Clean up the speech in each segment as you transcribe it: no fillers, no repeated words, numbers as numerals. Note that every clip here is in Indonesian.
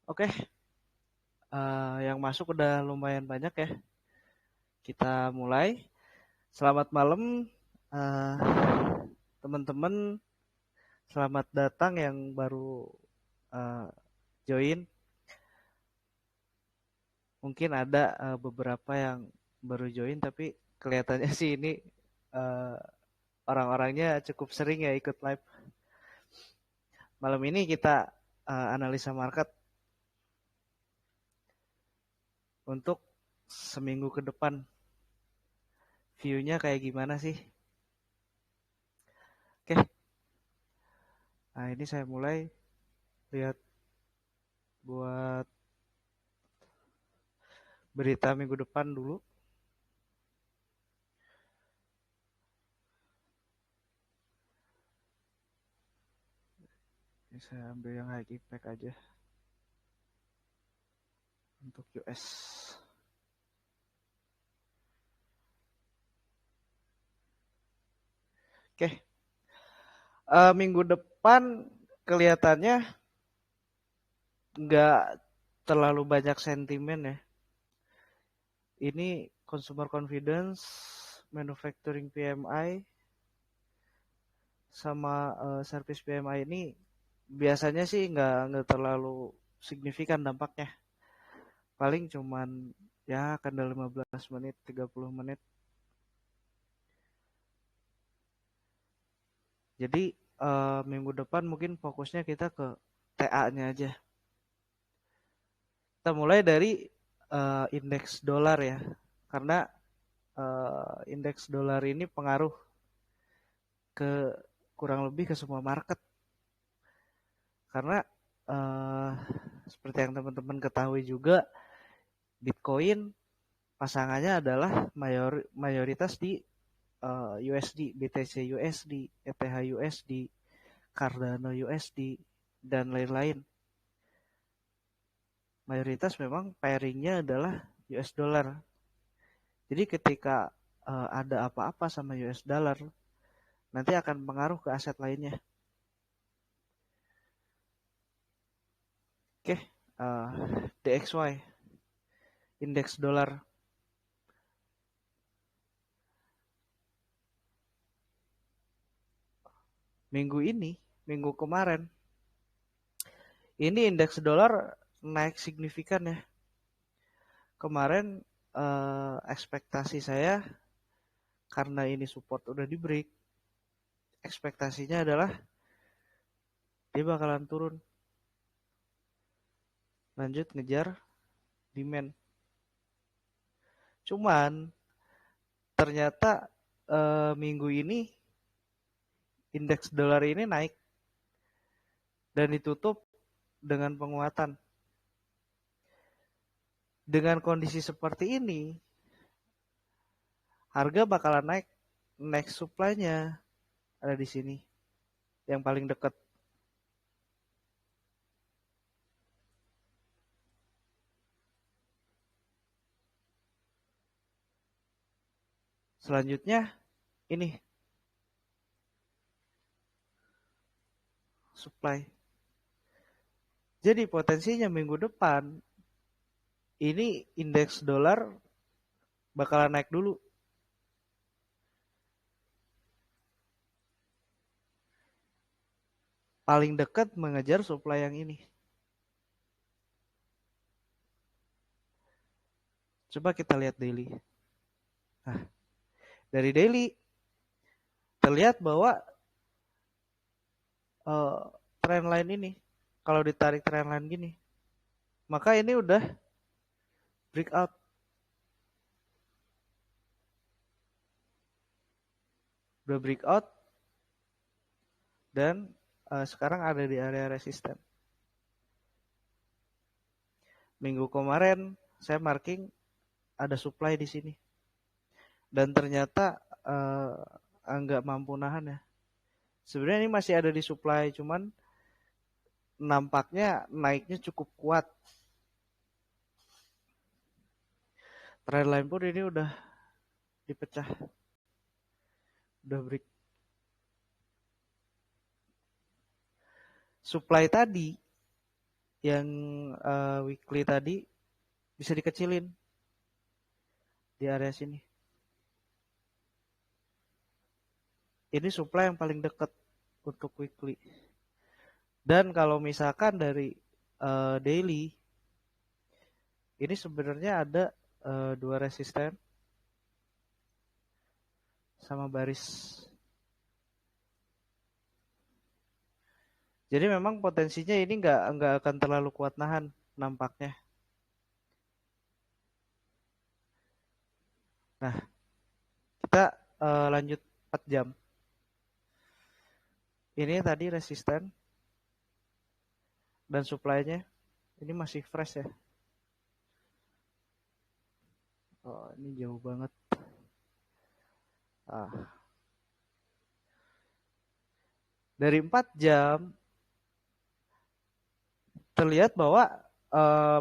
Oke, yang masuk udah lumayan banyak ya. Kita mulai. Selamat malam, eh, teman-teman. Selamat datang yang baru eh, join. Mungkin ada beberapa yang baru join, tapi kelihatannya sih ini eh, orang-orangnya cukup sering ya ikut live. Malam ini kita analisa market untuk seminggu ke depan. View-nya kayak gimana sih? Oke, nah ini saya mulai lihat buat berita minggu depan dulu. Ini saya ambil yang high impact aja untuk US. Oke, minggu depan kelihatannya nggak terlalu banyak sentimen ya. Ini consumer confidence, manufacturing PMI, sama service PMI ini biasanya sih nggak terlalu signifikan dampaknya. Paling cuman ya kandang 15 menit, 30 menit. Jadi minggu depan mungkin fokusnya kita ke TA-nya aja. Kita mulai dari indeks dolar ya, karena indeks dolar ini pengaruh ke kurang lebih ke semua market. Karena uh, seperti yang teman-teman ketahui juga, Bitcoin pasangannya adalah mayoritas di USD, BTC USD, ETH USD, Cardano USD, dan lain-lain. Mayoritas memang pairingnya adalah US dollar. Jadi ketika ada apa-apa sama US dollar, nanti akan pengaruh ke aset lainnya. Oke, DXY, indeks dolar. Minggu kemarin, ini indeks dolar naik signifikan ya. Kemarin ekspektasi saya karena ini support udah di break, ekspektasinya adalah dia bakalan turun, lanjut ngejar demand. Cuman ternyata minggu ini indeks dolar ini naik dan ditutup dengan penguatan. Dengan kondisi seperti ini, harga bakalan naik. Next supply-nya ada di sini, yang paling dekat. Selanjutnya ini supply. Jadi potensinya minggu depan ini indeks dolar bakalan naik dulu. Paling dekat mengejar supply yang ini. Coba kita lihat daily. Nah, dari daily terlihat bahwa trend line ini, kalau ditarik trend line gini, maka ini udah breakout. Udah breakout dan sekarang ada di area resisten. Minggu kemarin saya marking ada supply di sini. Dan ternyata nggak mampu nahan ya. Sebenarnya ini masih ada di supply, cuman nampaknya naiknya cukup kuat. Trendline pun ini udah dipecah, udah break. Supply tadi yang weekly tadi bisa dikecilin di area sini. Ini supply yang paling dekat untuk weekly. Dan kalau misalkan dari daily, ini sebenarnya ada 2 resisten sama baris. Jadi memang potensinya ini nggak akan terlalu kuat nahan nampaknya. Nah, kita lanjut 4 jam. Ini tadi resisten dan supply-nya ini masih fresh ya. Oh, ini jauh banget. Dari 4 jam terlihat bahwa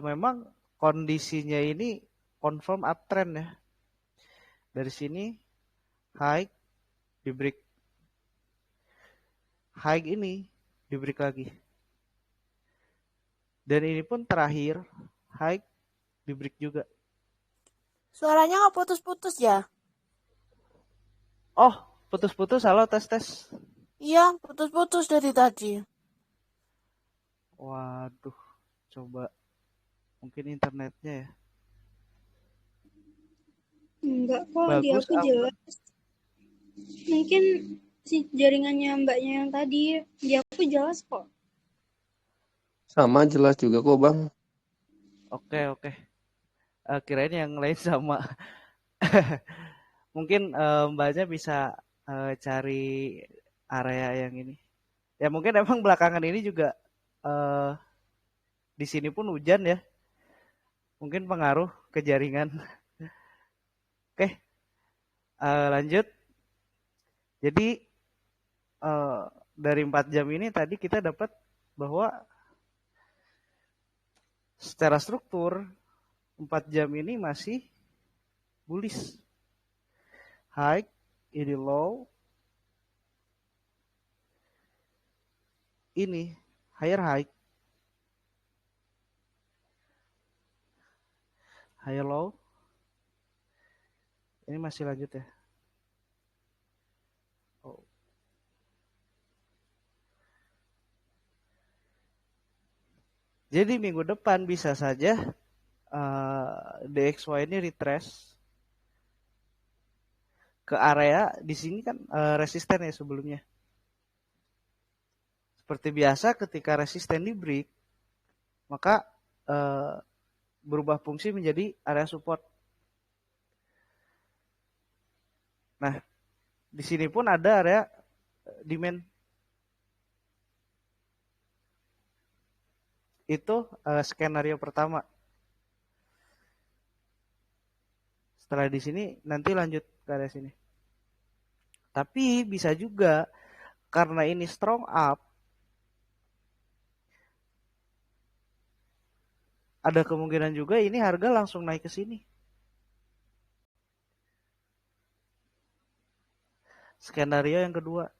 memang kondisinya ini confirm uptrend ya. Dari sini high, di break high ini, di break lagi. Dan ini pun terakhir high, di break juga. Suaranya nggak putus-putus ya? Oh, putus-putus. Halo, tes. Iya, putus-putus dari tadi. Waduh, coba mungkin internetnya ya. Enggak kok, di Bagus aku jelas. Mungkin si jaringannya mbaknya yang tadi, di aku jelas kok. Sama jelas juga kok bang. Oke. Kirain yang lain sama. Mungkin mbaknya bisa cari area yang ini. Ya mungkin emang belakangan ini juga di sini pun hujan ya. Mungkin pengaruh ke jaringan. Oke, lanjut. Jadi dari 4 jam ini tadi kita dapat bahwa secara struktur 4 jam ini masih bullish. High, ini low, ini higher high, higher low, ini masih lanjut ya. Oh. Jadi minggu depan bisa saja DXY ini retrace ke area di sini kan resisten ya sebelumnya. Seperti biasa ketika resisten di break, maka berubah fungsi menjadi area support. Nah, di sini pun ada area demand. Itu skenario pertama. Setelah di sini nanti lanjut ke area sini. Tapi bisa juga karena ini strong up, ada kemungkinan juga ini harga langsung naik ke sini. Skenario yang kedua.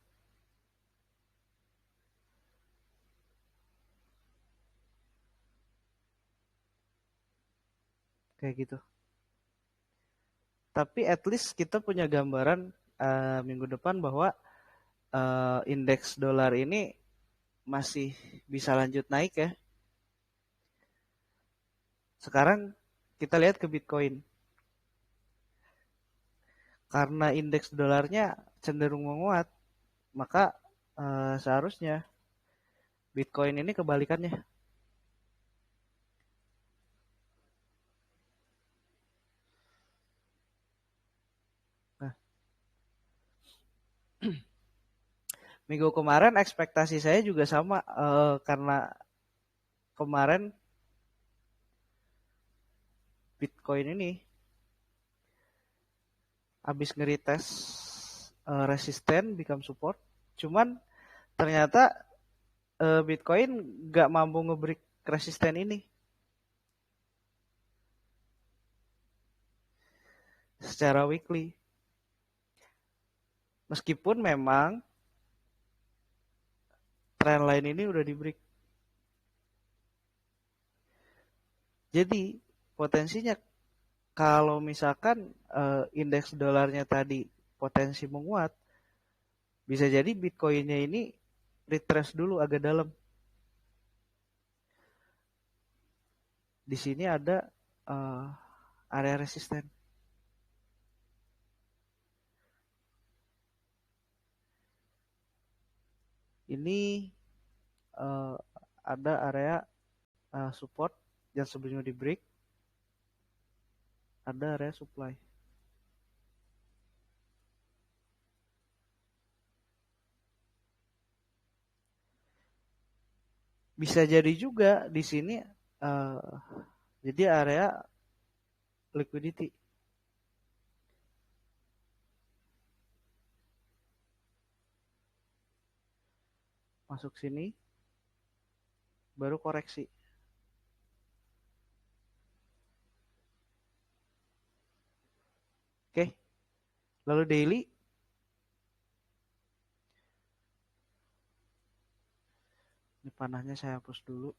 Kayak gitu. Tapi at least kita punya gambaran minggu depan bahwa indeks dolar ini masih bisa lanjut naik ya. Sekarang kita lihat ke Bitcoin. Karena indeks dolarnya cenderung menguat, maka seharusnya Bitcoin ini kebalikannya. Nah, minggu kemarin ekspektasi saya juga sama karena kemarin Bitcoin ini habis nge-retest resisten become support, cuman ternyata Bitcoin nggak mampu nge-break resisten ini secara weekly. Meskipun memang trend line ini udah di break. Jadi potensinya kalau misalkan indeks dolarnya tadi potensi menguat, bisa jadi Bitcoinnya ini retrace dulu agak dalam. Di sini ada area resisten. Ini ada area support yang sebelumnya di break, ada area supply. Bisa jadi juga di sini jadi area liquidity. Masuk sini, baru koreksi. Oke, lalu daily. Ini panahnya saya hapus dulu.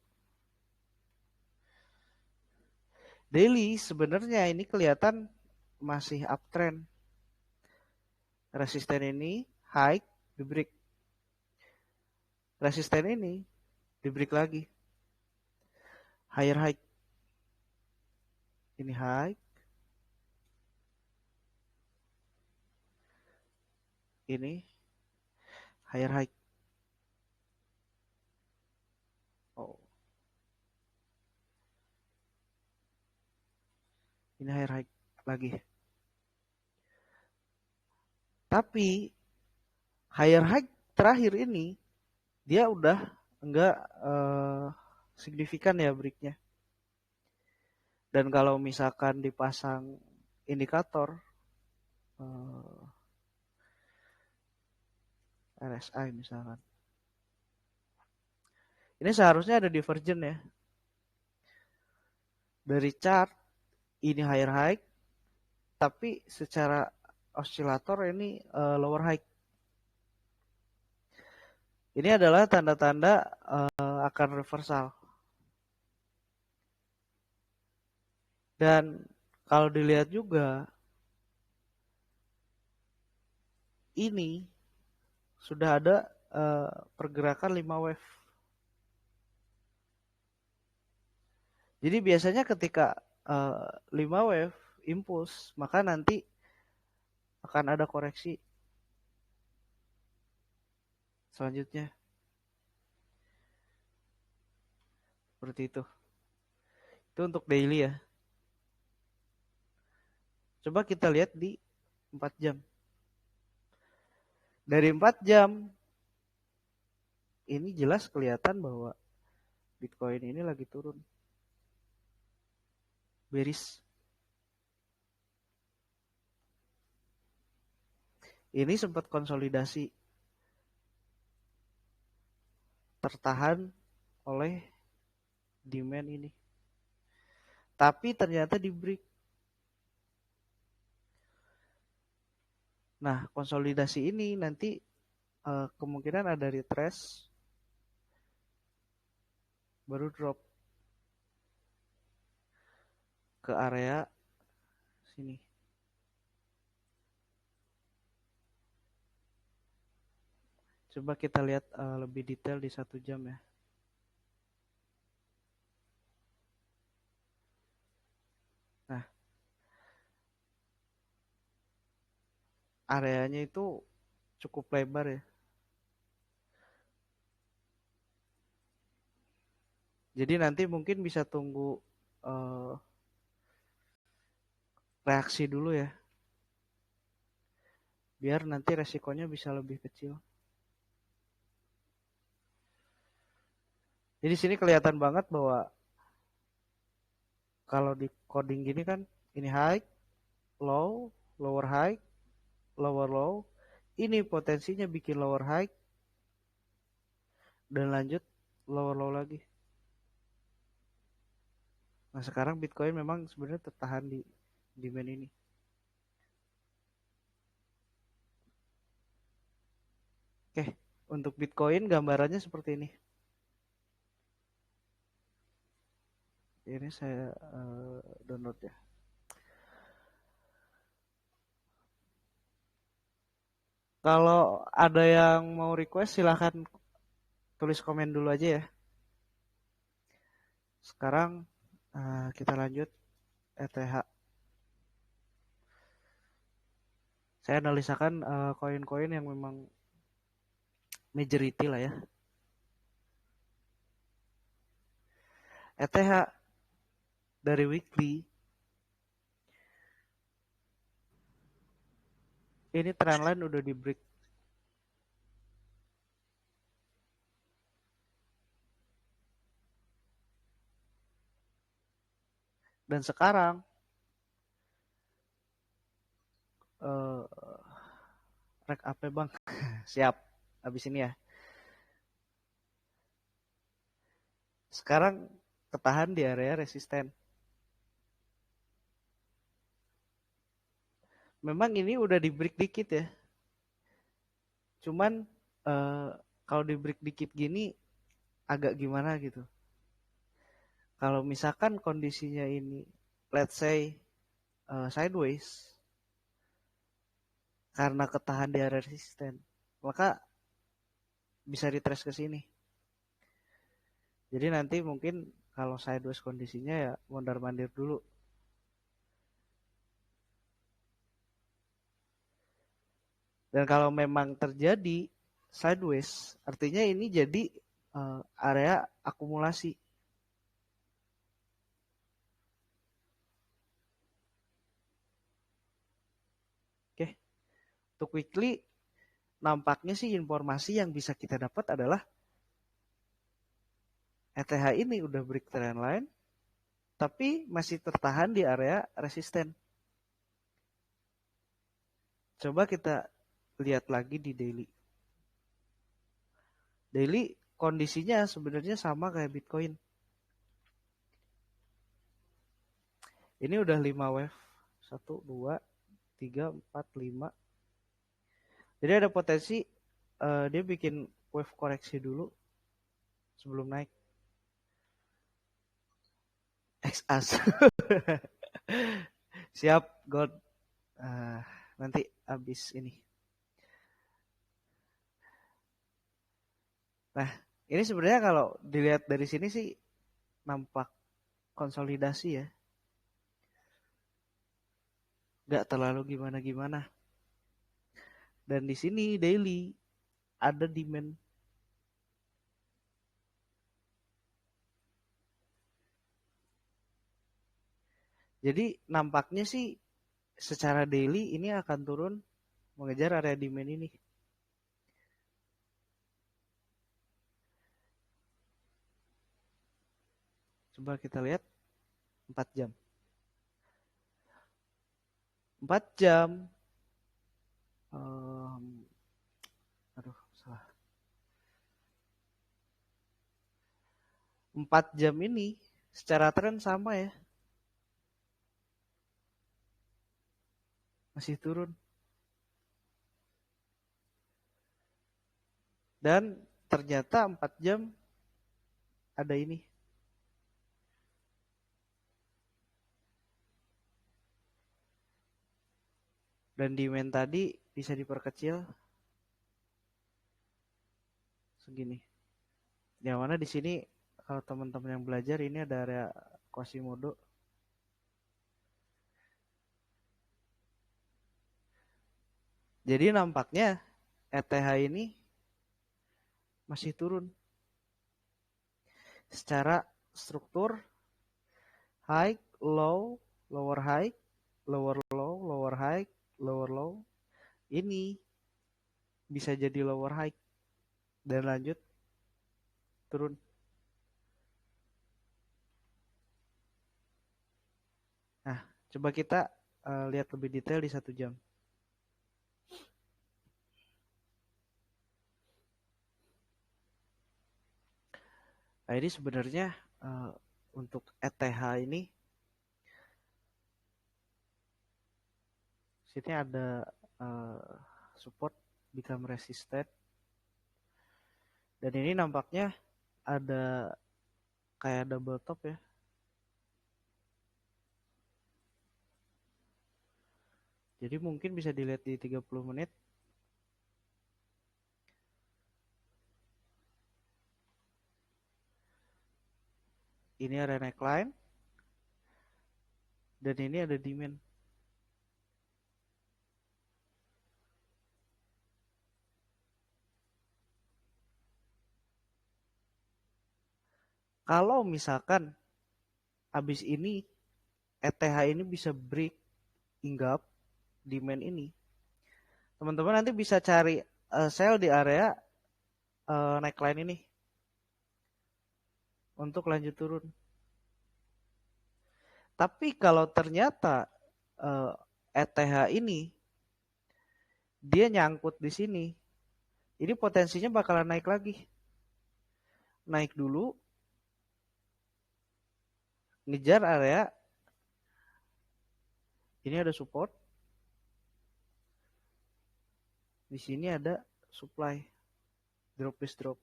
Daily sebenarnya ini kelihatan masih uptrend. Resisten ini high, di break. Resisten ini di break lagi. Higher high. Ini high. Ini higher high. Oh. Ini higher high lagi. Tapi higher high terakhir ini dia udah enggak signifikan ya breaknya. Dan kalau misalkan dipasang indikator RSI misalkan, ini seharusnya ada divergen ya. Dari chart ini higher high, tapi secara osilator ini lower high. Ini adalah tanda-tanda akan reversal. Dan kalau dilihat juga, ini sudah ada pergerakan 5 wave. Jadi biasanya ketika 5 wave impulse, maka nanti akan ada koreksi selanjutnya. Seperti itu. Itu untuk daily ya. Coba kita lihat di 4 jam. Dari 4 jam, ini jelas kelihatan bahwa Bitcoin ini lagi turun. Bearish. Ini sempat konsolidasi. Tertahan oleh demand ini. Tapi ternyata di break. Nah, konsolidasi ini nanti kemungkinan ada retrace, baru drop ke area sini. Coba kita lihat lebih detail di 1 jam ya. Nah, areanya itu cukup lebar ya. Jadi nanti mungkin bisa tunggu reaksi dulu ya. Biar nanti resikonya bisa lebih kecil. Jadi sini kelihatan banget bahwa kalau di coding gini kan ini high, low, lower high, lower low. Ini potensinya bikin lower high dan lanjut lower low lagi. Nah, sekarang Bitcoin memang sebenarnya tertahan di demand ini. Oke, untuk Bitcoin gambarannya seperti ini. Ini saya download ya. Kalau ada yang mau request silahkan tulis komen dulu aja ya. Sekarang kita lanjut ETH. Saya analisakan koin-koin yang memang majority lah ya. ETH dari weekly ini trendline udah di break. Dan sekarang rek apa bang? Siap, habis ini ya. Sekarang ketahan di area resisten. Memang ini udah di break dikit ya. Cuman kalau di break dikit gini agak gimana gitu. Kalau misalkan kondisinya ini, let's say sideways, karena ketahan di area resisten, maka bisa retrace ke sini. Jadi nanti mungkin kalau sideways kondisinya ya mondar-mandir dulu. Dan kalau memang terjadi sideways, artinya ini jadi area akumulasi. Oke, untuk weekly nampaknya sih informasi yang bisa kita dapat adalah ETH ini udah break trend line, tapi masih tertahan di area resisten. Coba kita lihat lagi di daily. Daily kondisinya sebenarnya sama kayak Bitcoin. Ini udah 5 wave. 1, 2, 3, 4, 5. Jadi ada potensi dia bikin wave koreksi dulu sebelum naik. XAS. Siap, God. Nanti habis ini. Nah, ini sebenarnya kalau dilihat dari sini sih nampak konsolidasi ya. Gak terlalu gimana-gimana. Dan di sini daily ada demand. Jadi nampaknya sih secara daily ini akan turun mengejar area demand ini. Coba kita lihat 4 jam. 4 jam. Aduh, salah. 4 jam ini secara tren sama ya. Masih turun. Dan ternyata 4 jam ada ini. Dan demand tadi bisa diperkecil segini. Yang mana di sini kalau teman-teman yang belajar ini ada area Quasimodo. Jadi nampaknya ETH ini masih turun. Secara struktur high, low, lower high, lower low, lower high, lower low. Ini bisa jadi lower high dan lanjut turun. Nah, coba kita lihat lebih detail di 1 jam. Nah, ini sebenarnya untuk ETH ini sini ada support become resistant. Dan ini nampaknya ada kayak double top ya. Jadi mungkin bisa dilihat di 30 menit. Ini ada neckline. Dan ini ada demand. Kalau misalkan habis ini ETH ini bisa break hingga demand ini, teman-teman nanti bisa cari sell di area neckline ini untuk lanjut turun. Tapi kalau ternyata ETH ini dia nyangkut di sini, ini potensinya bakalan naik lagi. Naik dulu, ngejar area. Ini ada support. Di sini ada supply. Drop is drop.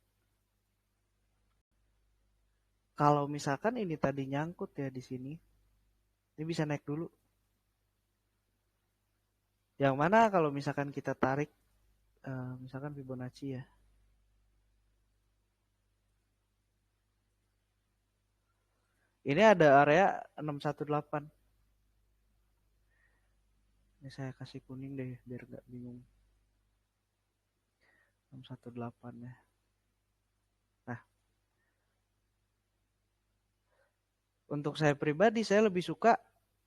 Kalau misalkan ini tadi nyangkut ya di sini, ini bisa naik dulu. Yang mana kalau misalkan kita tarik, misalkan Fibonacci ya. Ini ada area 618. Ini saya kasih kuning deh biar nggak bingung. 618 ya. Nah, untuk saya pribadi saya lebih suka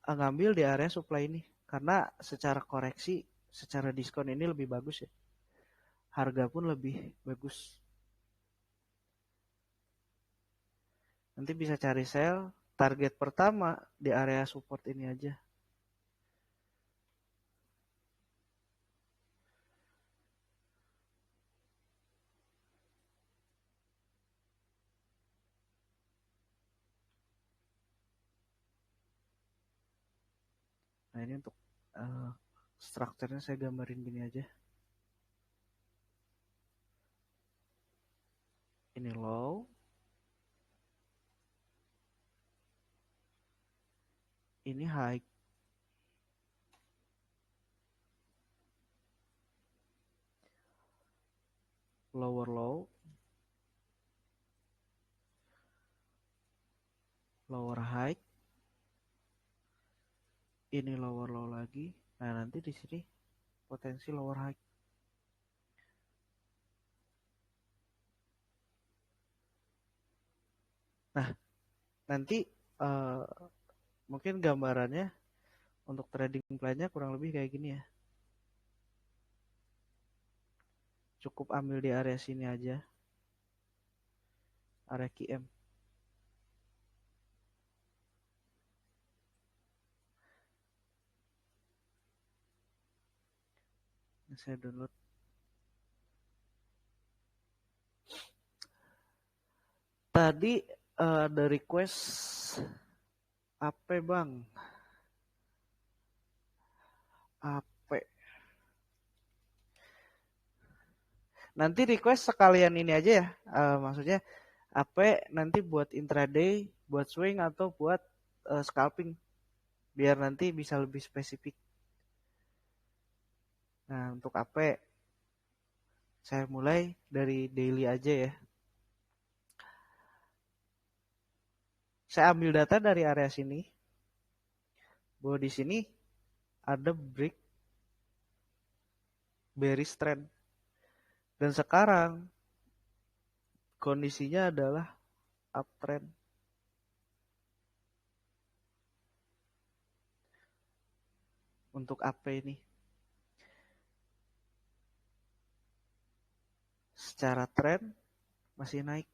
ngambil di area supply ini karena secara koreksi, secara diskon ini lebih bagus ya. Harga pun lebih bagus. Nanti bisa cari sell, target pertama di area support ini aja. Nah ini untuk strukturnya saya gambarin gini aja. Ini low. Ini high. Lower low. Lower high. Ini lower low lagi. Nah nanti di sini potensi lower high. Nah nanti mungkin gambarannya untuk trading plan-nya kurang lebih kayak gini ya. Cukup ambil di area sini aja. Area QM. Ini saya download. Tadi ada request apa bang? Apa? Nanti request sekalian ini aja ya. Maksudnya apa nanti buat intraday, buat swing atau buat scalping. Biar nanti bisa lebih spesifik. Nah untuk apa? Saya mulai dari daily aja ya. Saya ambil data dari area sini. Bahwa di sini ada break bearish trend. Dan sekarang kondisinya adalah uptrend. Untuk apa ini? Secara trend masih naik.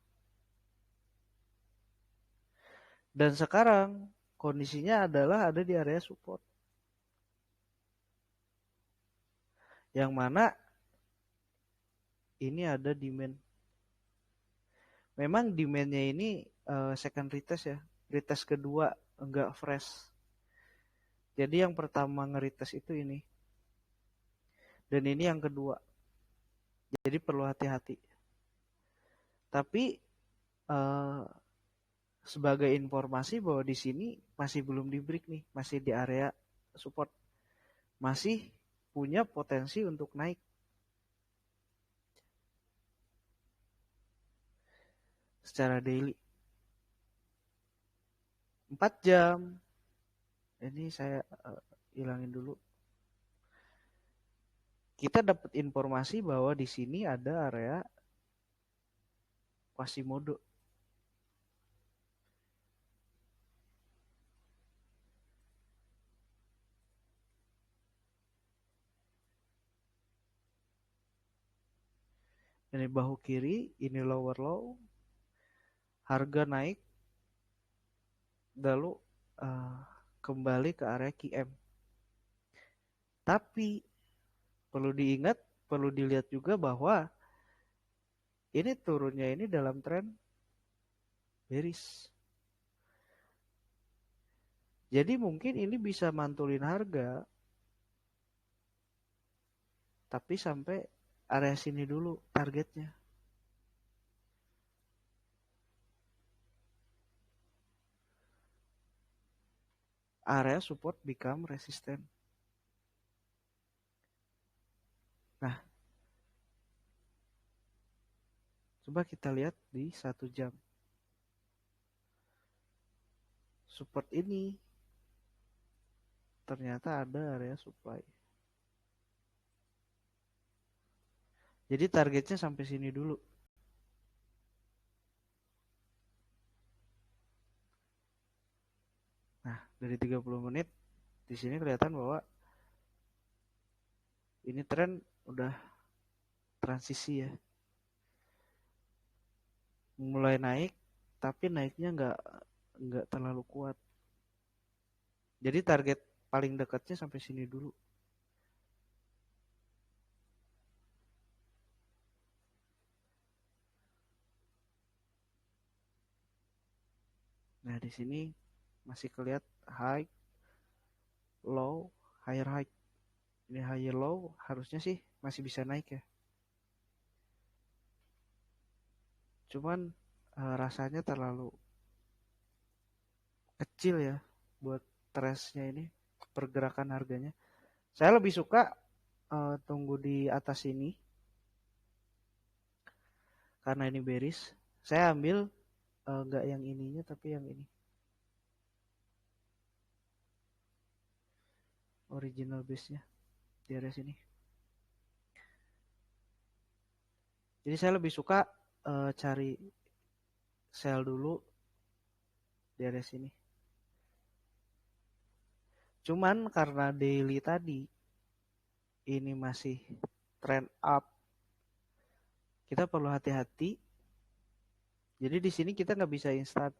Dan sekarang kondisinya adalah ada di area support. Yang mana ini ada demand. Memang demandnya ini second retest ya. Retest kedua enggak fresh. Jadi yang pertama nge-retest itu ini. Dan ini yang kedua. Jadi perlu hati-hati. Tapi sebagai informasi bahwa di sini masih belum di break nih, masih di area support. masih punya potensi untuk naik. Secara daily 4 jam. Ini saya hilangin dulu. Kita dapat informasi bahwa di sini ada area Quasimodo. Ini bahu kiri, ini lower low. Harga naik, lalu kembali ke area QM. Tapi perlu diingat, perlu dilihat juga bahwa ini turunnya ini dalam tren bearish. Jadi mungkin ini bisa mantulin harga, tapi sampai area sini dulu targetnya. Area support become resistant. Nah, coba kita lihat di 1 jam. Support ini ternyata ada area supply. Jadi targetnya sampai sini dulu. Nah, dari 30 menit di sini kelihatan bahwa ini tren udah transisi ya. Mulai naik, tapi naiknya nggak terlalu kuat. Jadi target paling dekatnya sampai sini dulu. Nah, di sini masih kelihatan high, low, higher high. Ini higher low harusnya sih masih bisa naik ya. Cuman rasanya terlalu kecil ya buat trashnya ini, pergerakan harganya. Saya lebih suka tunggu di atas ini karena ini bearish. Saya ambil nggak yang ininya tapi yang ini, original base-nya di area sini. Jadi saya lebih suka cari sell dulu di area sini. Cuman karena daily tadi ini masih trend up, kita perlu hati-hati. Jadi di sini kita nggak bisa instan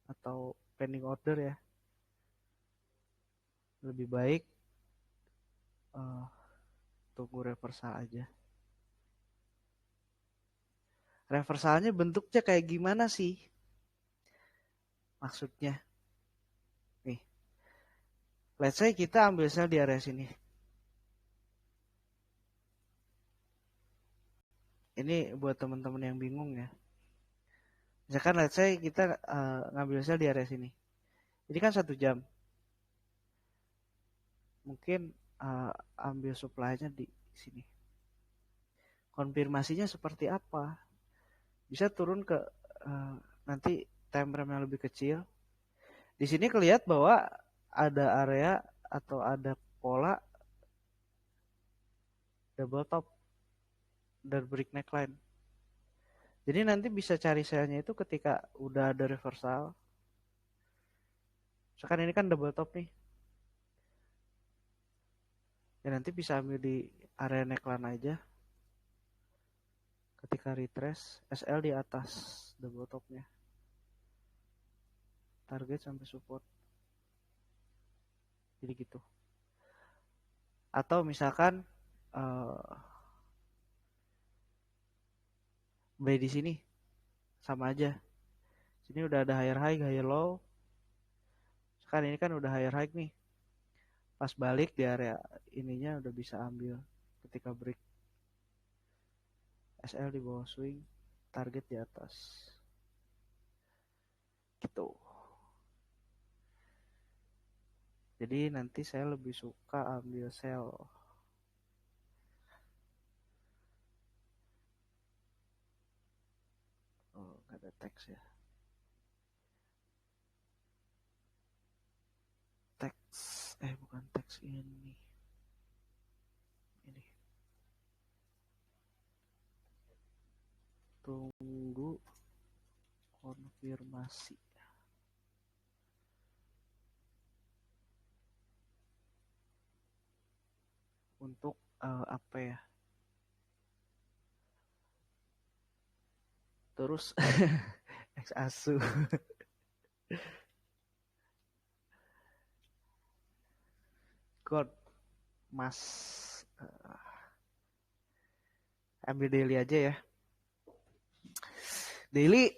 atau pending order ya. Lebih baik tunggu reversal aja. Reversalnya bentuknya kayak gimana sih? Maksudnya, nih, let's say kita ambil sell di area sini. Ini buat teman-teman yang bingung ya. Misalkan let's say kita ngambil sell di area sini. Ini kan 1 jam. Mungkin ambil supply-nya di sini. Konfirmasinya seperti apa? Bisa turun ke nanti time frame yang lebih kecil. Di sini kelihatan bahwa ada area atau ada pola double top dan break neckline. Jadi nanti bisa cari sell-nya itu ketika udah ada reversal. Sekarang ini kan double top nih. Ya nanti bisa ambil di area neckline aja. Ketika retrace, SL di atas double topnya. Target sampai support. Jadi gitu. Atau misalkan buy di sini sama aja. Sini udah ada higher high, higher low. Sekarang ini kan udah higher high nih. Pas balik di area ininya udah bisa ambil ketika break. SL di bawah swing, target di atas. Gitu. Jadi nanti saya lebih suka ambil sell. Oh, nggak ada teks ya. Teks, bukan teks ini. Ini. Tunggu konfirmasi. Untuk apa ya? Terus X asu. God, Mas ambil daily aja ya. Daily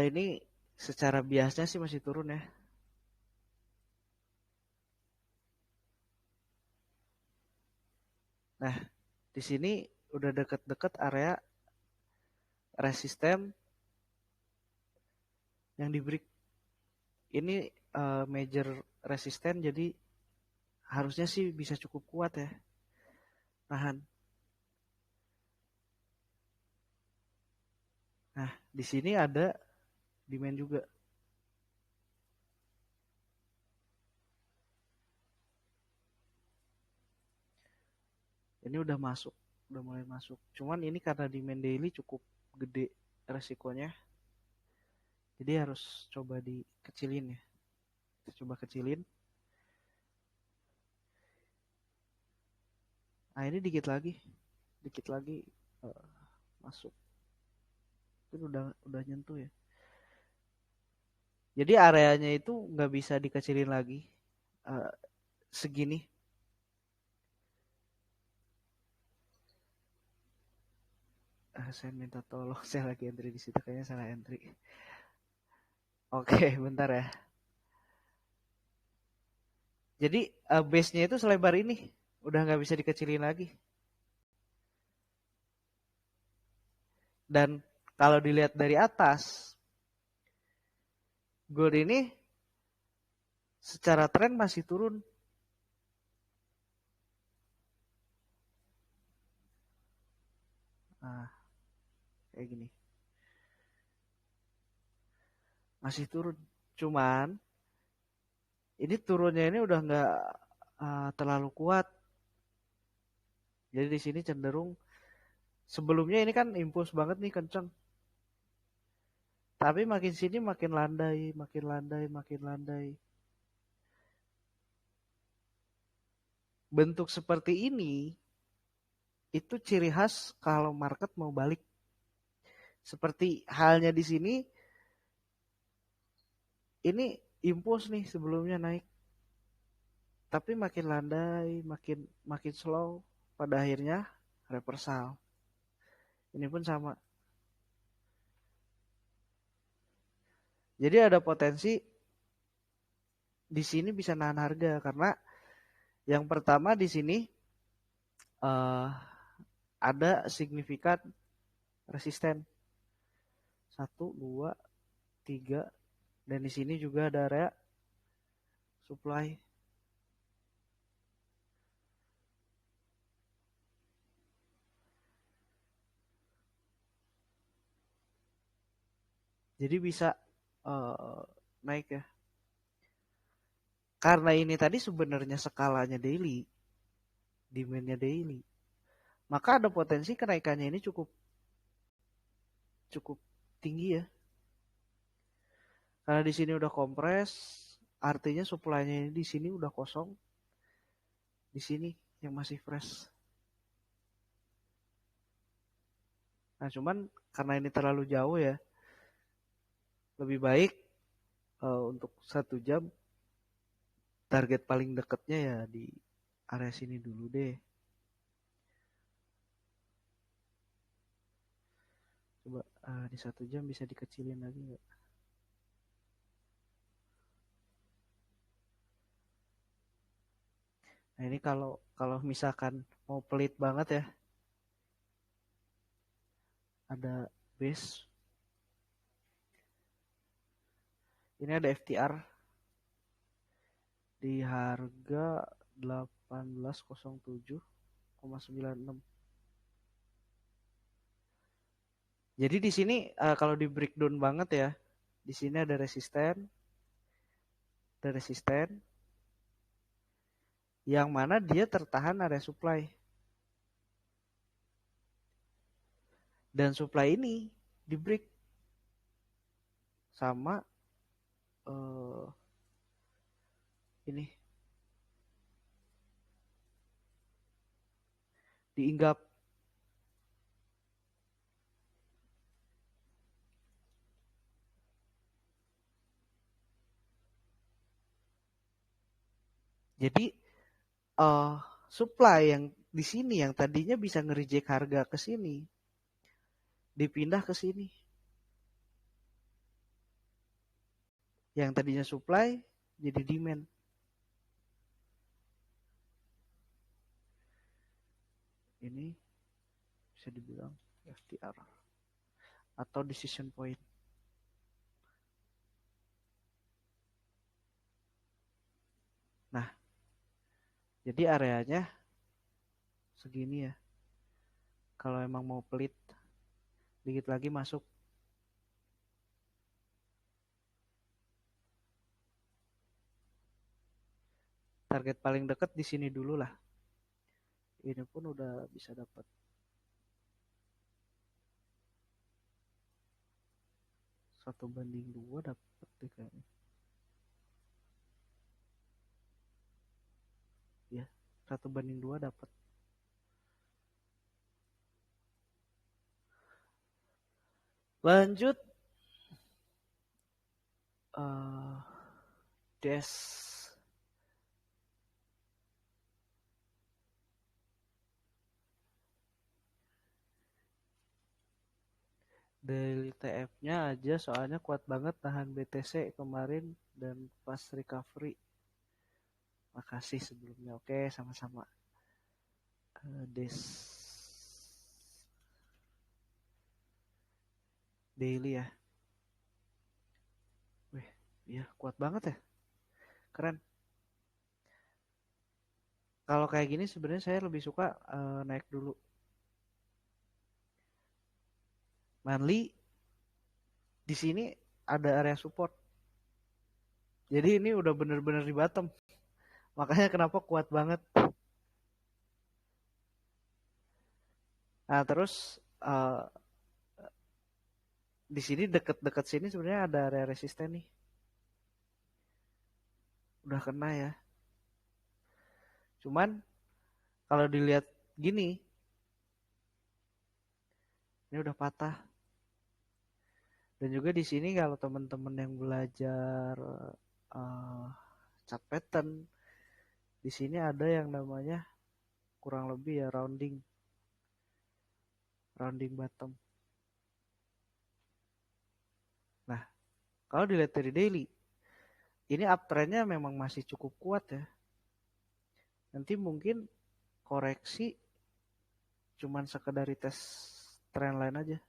ini secara biasanya sih masih turun ya. Nah, di sini udah deket-deket area resisten yang di break. Ini major resisten, jadi harusnya sih bisa cukup kuat ya. Nahan. Nah, di sini ada demand juga. Ini udah masuk, udah mulai masuk. Cuman ini karena demand daily cukup gede resikonya. Jadi harus coba dikecilin ya. Kita coba kecilin. Nah, ini dikit lagi masuk. Itu udah nyentuh ya. Jadi areanya itu nggak bisa dikecilin lagi segini. Saya minta tolong, saya lagi entry di situ, kayaknya salah entry. Oke, bentar ya. Jadi base-nya itu selebar ini, udah nggak bisa dikecilin lagi. Dan kalau dilihat dari atas, gold ini secara tren masih turun. Nah, kayak gini. Masih turun. Cuman ini turunnya ini udah nggak terlalu kuat. Jadi di sini cenderung sebelumnya ini kan impuls banget nih, kenceng. Tapi makin sini makin landai, makin landai, makin landai. Bentuk seperti ini itu ciri khas kalau market mau balik. Seperti halnya di sini, ini impuls nih sebelumnya naik. Tapi makin landai, makin slow, pada akhirnya reversal. Ini pun sama. Jadi ada potensi di sini bisa nahan harga karena yang pertama di sini ada signifikan resisten 1, 2, 3, dan di sini juga ada area supply. Jadi bisa naik ya. Karena ini tadi sebenarnya skalanya daily, demand-nya daily, maka ada potensi kenaikannya ini cukup tinggi ya. Karena di sini udah kompres, artinya supply-nya ini di sini udah kosong, di sini yang masih fresh. Nah, cuman karena ini terlalu jauh ya, lebih baik untuk 1 jam target paling dekatnya ya di area sini dulu deh. Coba di 1 jam bisa dikecilin lagi nggak? Nah, ini kalau misalkan mau pelit banget ya, ada base. Ini ada FTR. di harga 1807,96. Jadi di sini kalau di breakdown banget ya, di sini ada resisten, yang mana dia tertahan area supply. Dan supply ini di break sama ini diinggap. Jadi supply yang di sini yang tadinya bisa nge-reject harga ke sini dipindah ke sini. Yang tadinya supply jadi demand. Ini bisa dibilang FTR atau decision point. Nah, jadi areanya segini ya. Kalau emang mau pelit, dikit lagi masuk. Target paling dekat di sini dulu lah. Ini pun udah bisa dapat. Satu banding 2 dapat deh kayaknya. Ya, 1/2 dapat. Lanjut DES. Daily TF-nya aja soalnya kuat banget tahan BTC kemarin dan pas recovery. Makasih sebelumnya. Oke, sama-sama. DES daily ya. Wih, iya kuat banget ya. Keren. Kalau kayak gini sebenarnya saya lebih suka naik dulu. Monthly di sini ada area support. Jadi ini udah bener-bener di bottom. Makanya kenapa kuat banget. Nah, terus di sini deket-deket sini sebenarnya ada area resisten nih. Udah kena ya. Cuman kalau dilihat gini, ini udah patah. Dan juga di sini kalau teman-teman yang belajar chart pattern, di sini ada yang namanya kurang lebih ya rounding bottom. Nah, kalau dilihat dari daily, ini uptrendnya memang masih cukup kuat ya. Nanti mungkin koreksi cuman sekedar tes trendline aja.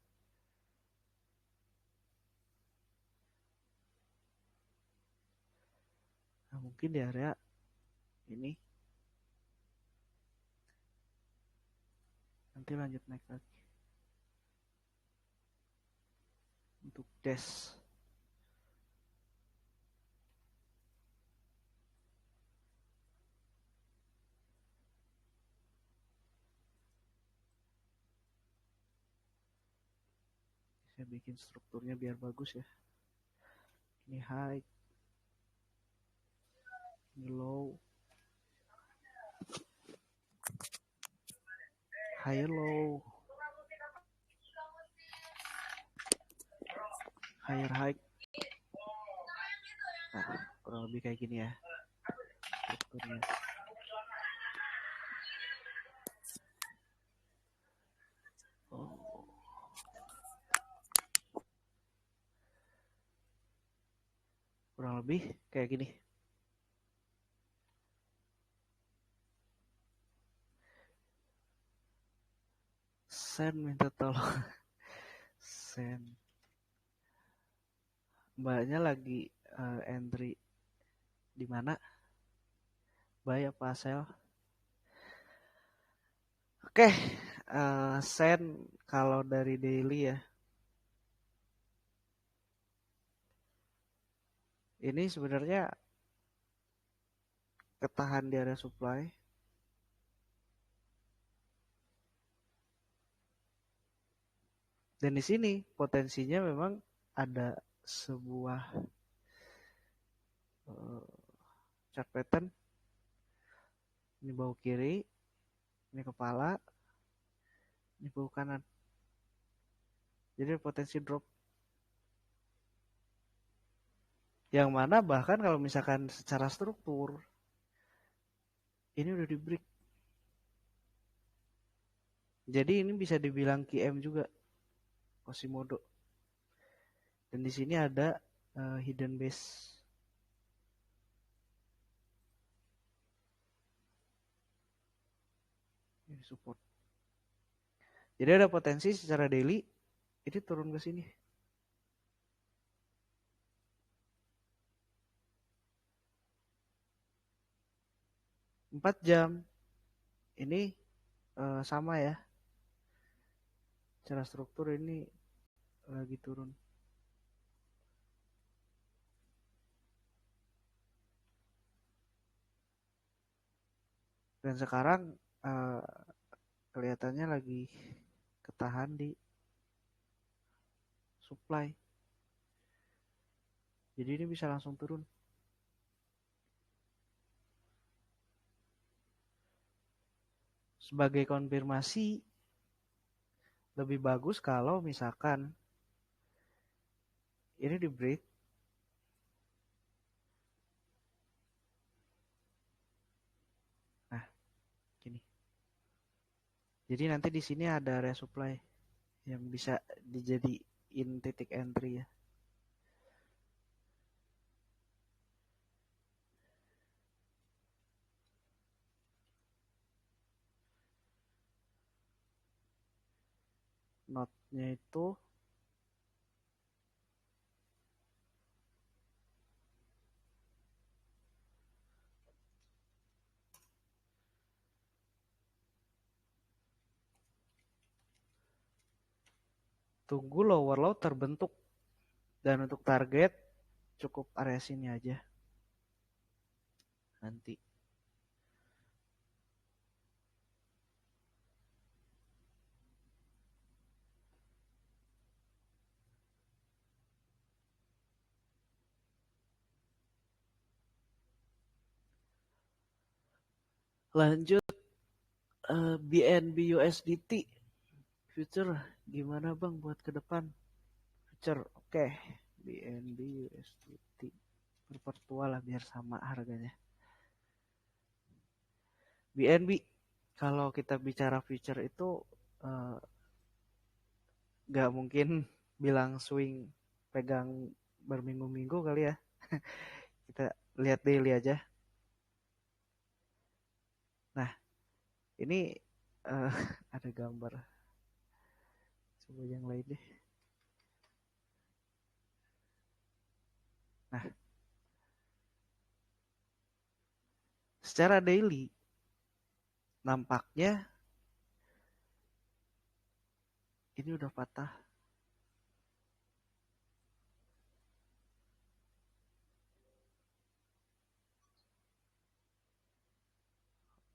Nah, mungkin di area ini nanti lanjut naik lagi. Untuk DES saya bikin strukturnya biar bagus ya. Ini high, ini low, high low, higher high. Nah, kurang lebih kayak gini ya strukturnya. Kurang lebih kayak gini. Sen minta tolong. Sen. Mbaknya lagi entry di mana? buy apa sell. Oke, sen kalau dari daily ya. Ini sebenarnya ketahan di area supply. Dan di sini potensinya memang ada sebuah chart pattern. Ini bahu kiri, ini kepala, ini bahu kanan. Jadi potensi drop. Yang mana bahkan kalau misalkan secara struktur ini udah di break. Jadi ini bisa dibilang QM juga, Quasimodo. Dan di sini ada hidden base. Ini support. Jadi ada potensi secara daily ini turun ke sini. Empat jam ini sama ya. Secara struktur ini lagi turun. Dan sekarang kelihatannya lagi ketahan di supply. Jadi ini bisa langsung turun. Sebagai konfirmasi, lebih bagus kalau misalkan ini di break. Nah, gini. Jadi nanti di sini ada area supply yang bisa dijadiin titik entry ya. Notnya itu tunggu lower low terbentuk. Dan untuk target cukup area sini aja. Nanti. Lanjut BNB USDT future gimana bang buat ke depan? Future oke. BNB USDT perpetual lah biar sama harganya. BNB kalau kita bicara future itu nggak mungkin bilang swing pegang berminggu-minggu kali ya. Kita lihat daily aja. Nah, ini ada gambar. Coba yang lain deh. Nah, secara daily nampaknya ini udah patah.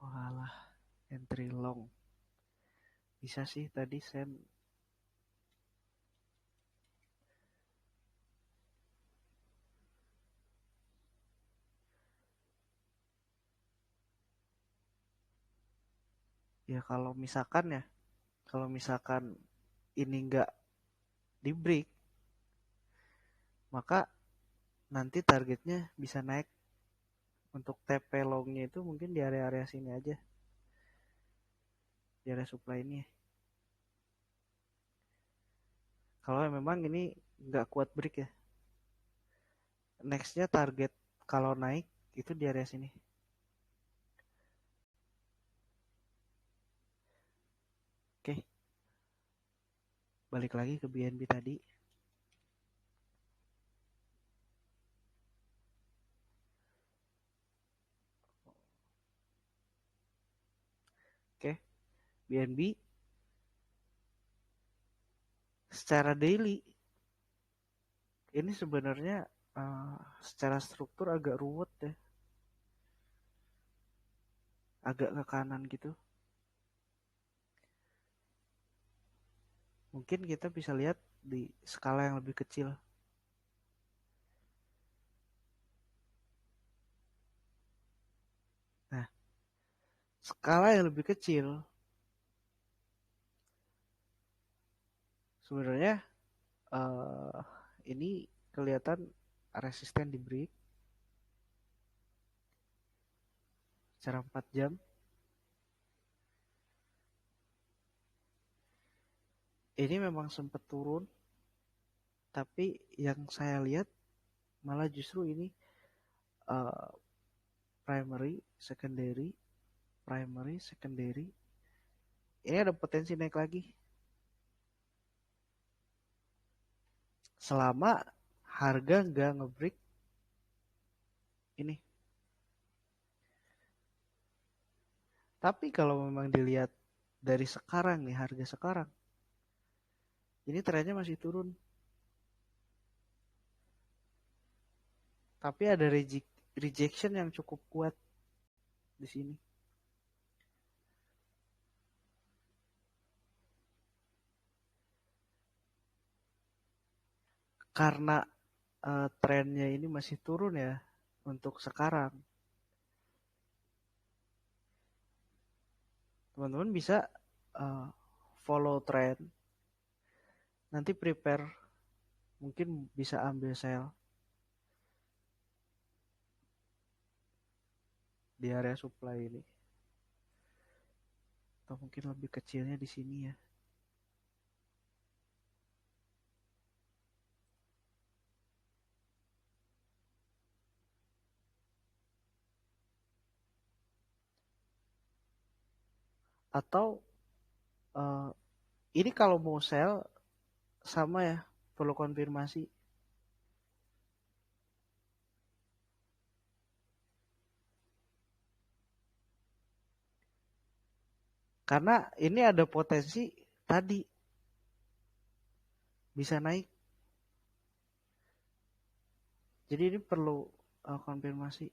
Walah, entry long. Bisa sih tadi sen ya kalau misalkan ini nggak di break, maka nanti targetnya bisa naik. Untuk TP longnya itu mungkin di area-area sini aja, di area supply ini. Kalau memang ini nggak kuat break ya, nextnya target kalau naik itu di area sini. Oke, balik lagi ke BNB tadi. BNB secara daily ini sebenarnya secara struktur agak ruwet ya, agak ke kanan gitu. Mungkin kita bisa lihat di skala yang lebih kecil. Nah, skala yang lebih kecil sebenarnya ini kelihatan resisten di break secara 4 jam. Ini memang sempat turun, tapi yang saya lihat malah justru ini primary, secondary. Ini ada potensi naik lagi. Selama harga nggak nge-break ini. Tapi kalau memang dilihat dari sekarang nih, harga sekarang, ini trennya masih turun. Tapi ada rejection yang cukup kuat di sini. Karena trennya ini masih turun ya untuk sekarang. Teman-teman bisa follow trend. Nanti prepare, mungkin bisa ambil sell di area supply ini. Atau mungkin lebih kecilnya di sini ya. Atau ini kalau mau sell sama ya, perlu konfirmasi. Karena ini ada potensi tadi bisa naik. Jadi ini perlu konfirmasi.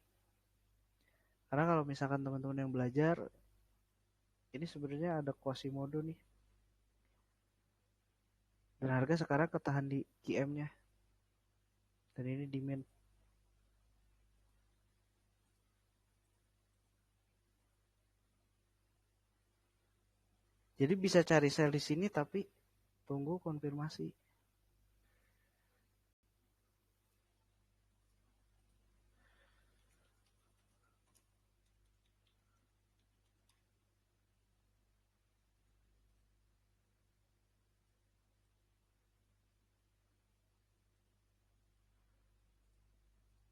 Karena kalau misalkan teman-teman yang belajar, ini sebenarnya ada Quasimodo nih. Dan harga sekarang ketahan di QM-nya. Dan ini demand. Jadi bisa cari sell di sini tapi tunggu konfirmasi.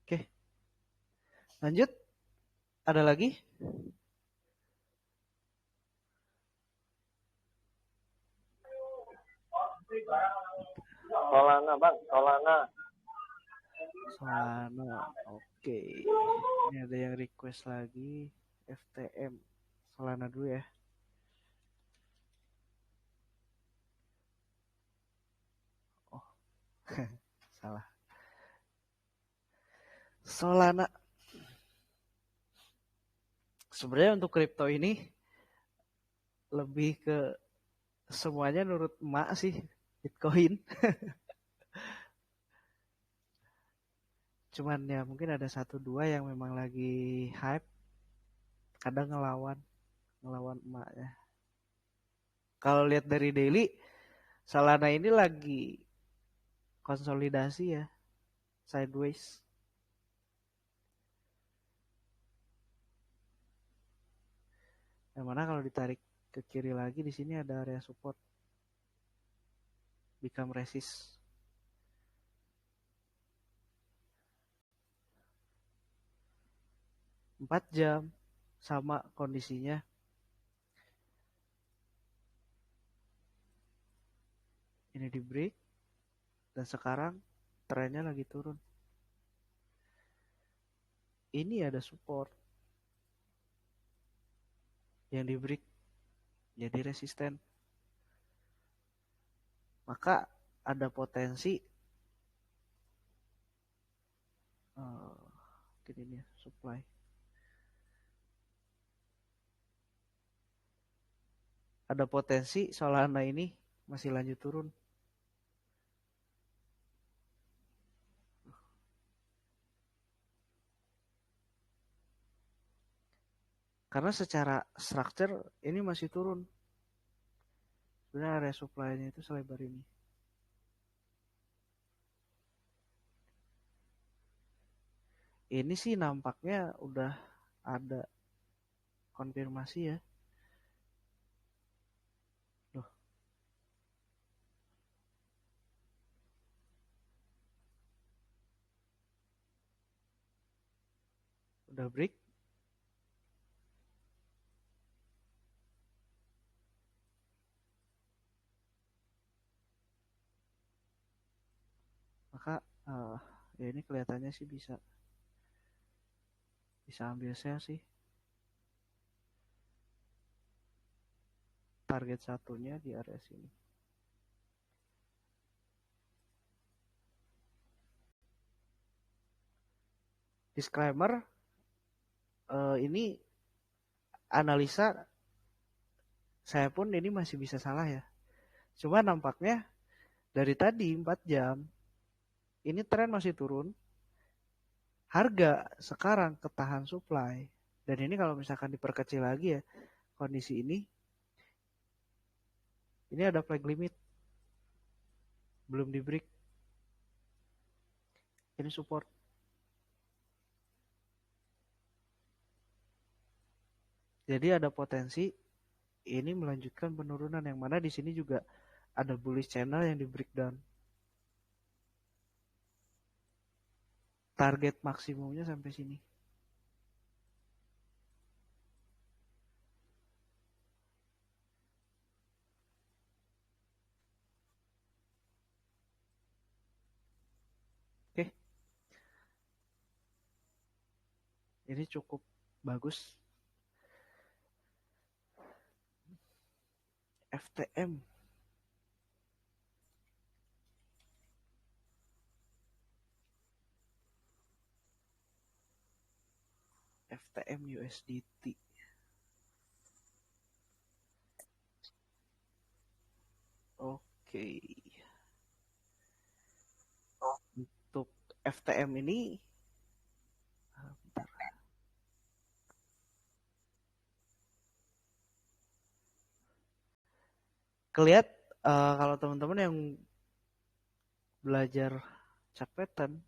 Oke. Lanjut. Ada lagi? Solana bang, Solana. Oke. Ini ada yang request lagi. FTM. Solana dulu ya. Oh. Salah. Solana. Sebenarnya untuk kripto ini lebih ke semuanya nurut emak sih, Bitcoin. Cuman ya mungkin ada 1-2 yang memang lagi hype, kadang ngelawan emaknya. Kalau lihat dari daily, Solana ini lagi konsolidasi ya, sideways. Yang mana kalau ditarik ke kiri lagi di sini ada area support, become resist. Empat jam sama kondisinya. Ini di break dan sekarang trennya lagi turun. Ini ada support yang di break jadi resisten. Maka ada potensi gini nih supply. Ada potensi Solana ini masih lanjut turun. Karena secara structure ini masih turun. Sebenarnya area supply-nya itu selebar ini. Ini sih nampaknya udah ada konfirmasi ya. Loh. Udah break. Maka ya ini kelihatannya sih bisa ambil sell sih. Target satunya di area sini. Disclaimer, ini analisa saya pun ini masih bisa salah ya. Cuma nampaknya dari tadi 4 jam ini tren masih turun. Harga sekarang ketahan supply. Dan ini kalau misalkan diperkecil lagi ya kondisi ini ada flag limit. Belum di break. Ini support. Jadi ada potensi ini melanjutkan penurunan yang mana di sini juga ada bullish channel yang di breakdown. Target maksimumnya sampai sini. Oke. Ini cukup bagus. FTM. FTM USDT. Oke. Untuk FTM ini bentar. Kelihat kalau teman-teman yang belajar chart pattern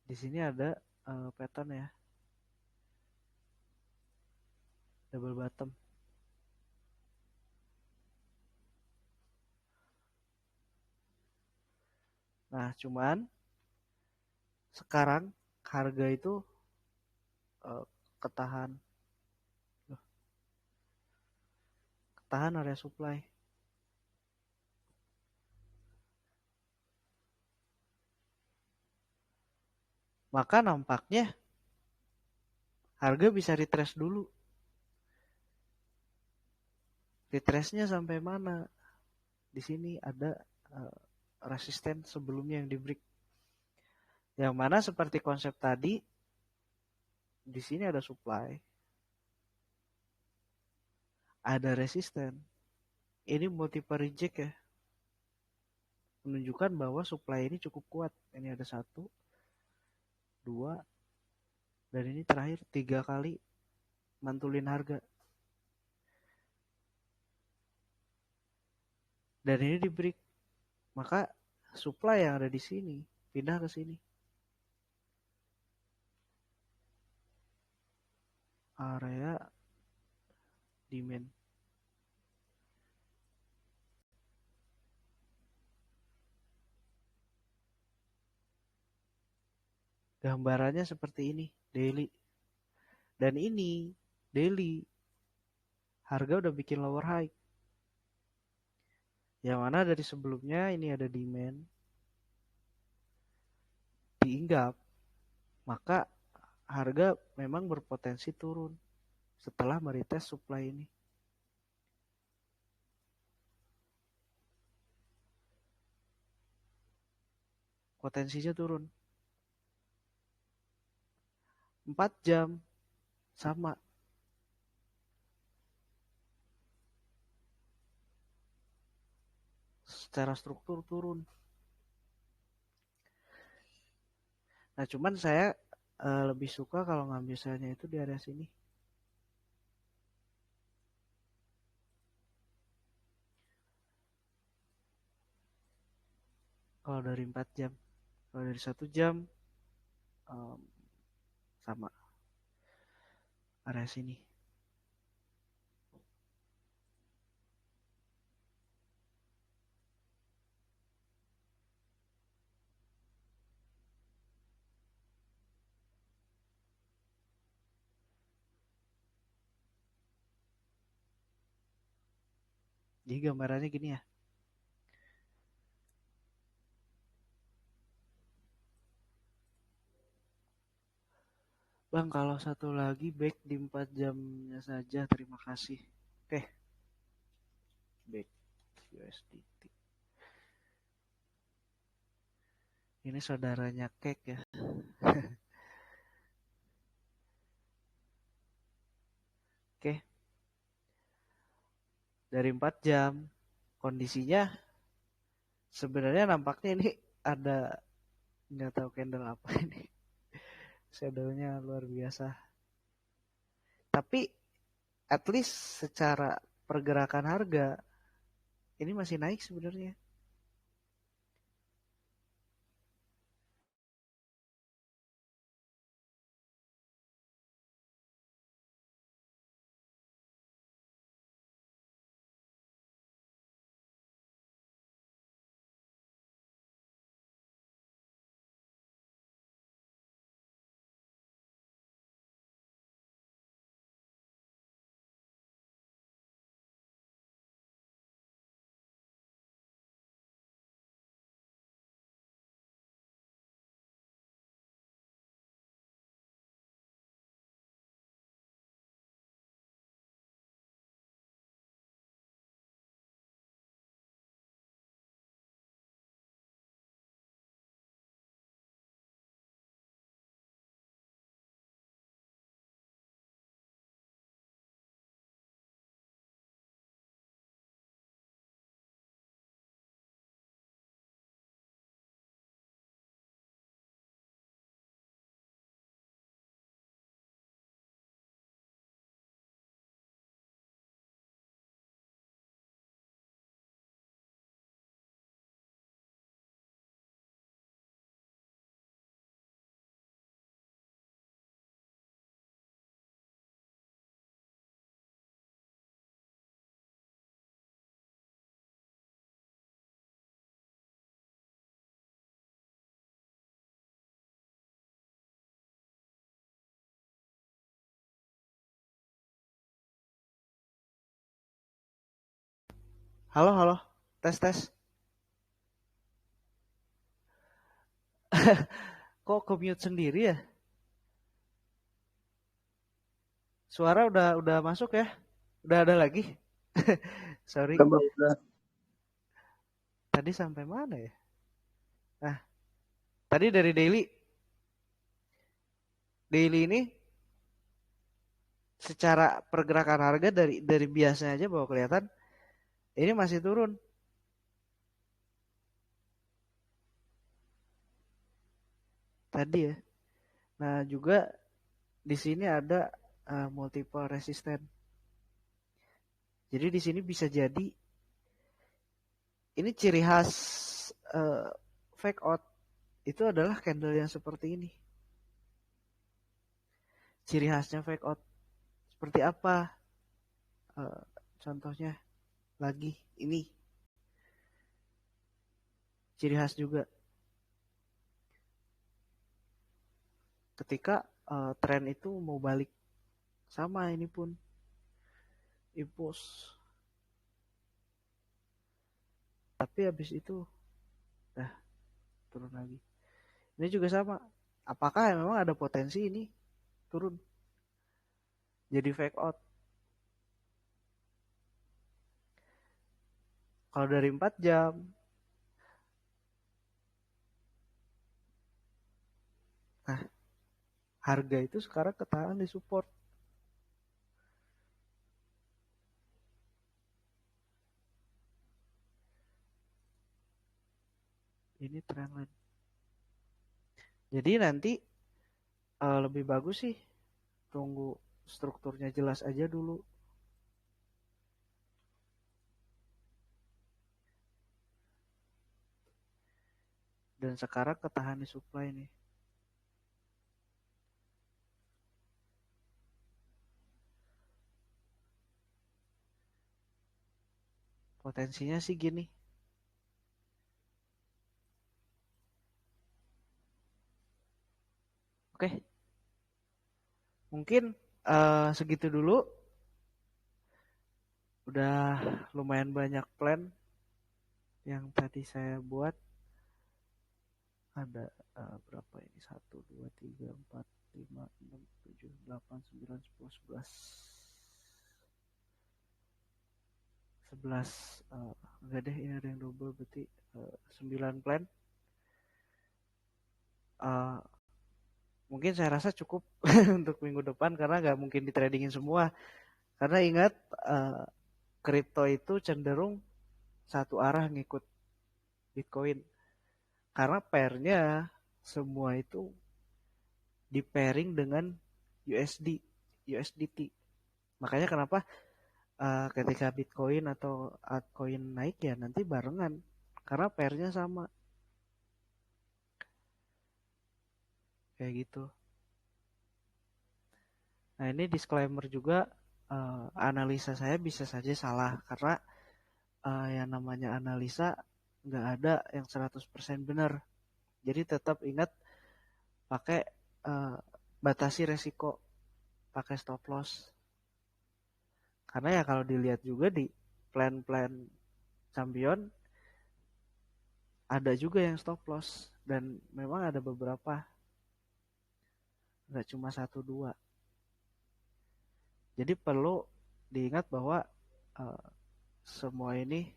di sini ada pattern ya. Double bottom. Nah, cuman sekarang harga itu ketahan area supply. Maka nampaknya harga bisa retrace dulu. Retrace-nya sampai mana? Di sini ada resisten sebelumnya yang di break. Yang mana seperti konsep tadi, di sini ada supply. Ada resisten. Ini multiple reject ya. Menunjukkan bahwa supply ini cukup kuat. Ini ada 1, 2, dan ini terakhir 3 kali mantulin harga. Dan ini di break. Maka supply yang ada di sini pindah ke sini. Area demand. Gambarannya seperti ini, daily. Dan ini daily harga udah bikin lower high. Yang mana dari sebelumnya ini ada demand diinggap, maka harga memang berpotensi turun. setelah meretest supply ini. Potensinya turun 4 jam sama. Secara struktur turun. Nah, cuman saya lebih suka kalau ngambil selnya itu di area sini. Kalau dari 4 jam. Kalau dari 1 jam sama area sini. Jadi gambarannya gini ya. Bang, kalau satu lagi back di 4 jamnya saja, terima kasih. Oke. Back USDT. Ini saudaranya Kek ya. Oke. Dari 4 jam kondisinya sebenarnya nampaknya ini ada nggak tahu candle apa ini. Shadownya luar biasa. Tapi at least secara pergerakan harga ini masih naik sebenarnya. Halo, halo. Tes, tes. Kok ke-mute sendiri ya? Suara udah masuk ya? Udah ada lagi? Sorry. Udah. Tadi sampai mana ya? Nah, tadi dari daily. Daily ini secara pergerakan harga dari biasanya aja bahwa kelihatan ini masih turun. Tadi ya. Nah, juga di sini ada multiple resisten. Jadi di sini bisa jadi ini ciri khas fake out itu adalah candle yang seperti ini. Ciri khasnya fake out seperti apa? Contohnya lagi ini ciri khas juga. Ketika tren itu mau balik, sama ini pun impulse. Tapi habis itu turun lagi. Ini juga sama. Apakah memang ada potensi ini turun? jadi fake out. Kalau dari 4 jam, nah harga itu sekarang ketahan di support. Ini trendline. Jadi nanti lebih bagus sih tunggu strukturnya jelas aja dulu. Dan sekarang ketahan di supply nih. Potensinya sih gini. Oke. Mungkin segitu dulu. Udah lumayan banyak plan yang tadi saya buat. Ada berapa ini? 1, 2, 3, 4, 5, 6, 7, 8, 9, 10, 11. 11 enggak deh, ini ada yang double, berarti 9 plan. Mungkin saya rasa cukup untuk minggu depan karena nggak mungkin di tradingin semua. Karena ingat kripto itu cenderung satu arah ngikut Bitcoin. Karena pairnya semua itu di pairing dengan USDT. Makanya kenapa ketika Bitcoin atau altcoin naik ya nanti barengan. Karena pairnya sama. Kayak gitu. Nah ini disclaimer juga, analisa saya bisa saja salah. Karena yang namanya analisa nggak ada yang 100% benar. Jadi tetap ingat pakai batasi resiko, pakai stop loss. Karena ya kalau dilihat juga di plan-plan Champion ada juga yang stop loss dan memang ada beberapa, nggak cuma 1-2. Jadi perlu diingat bahwa semua ini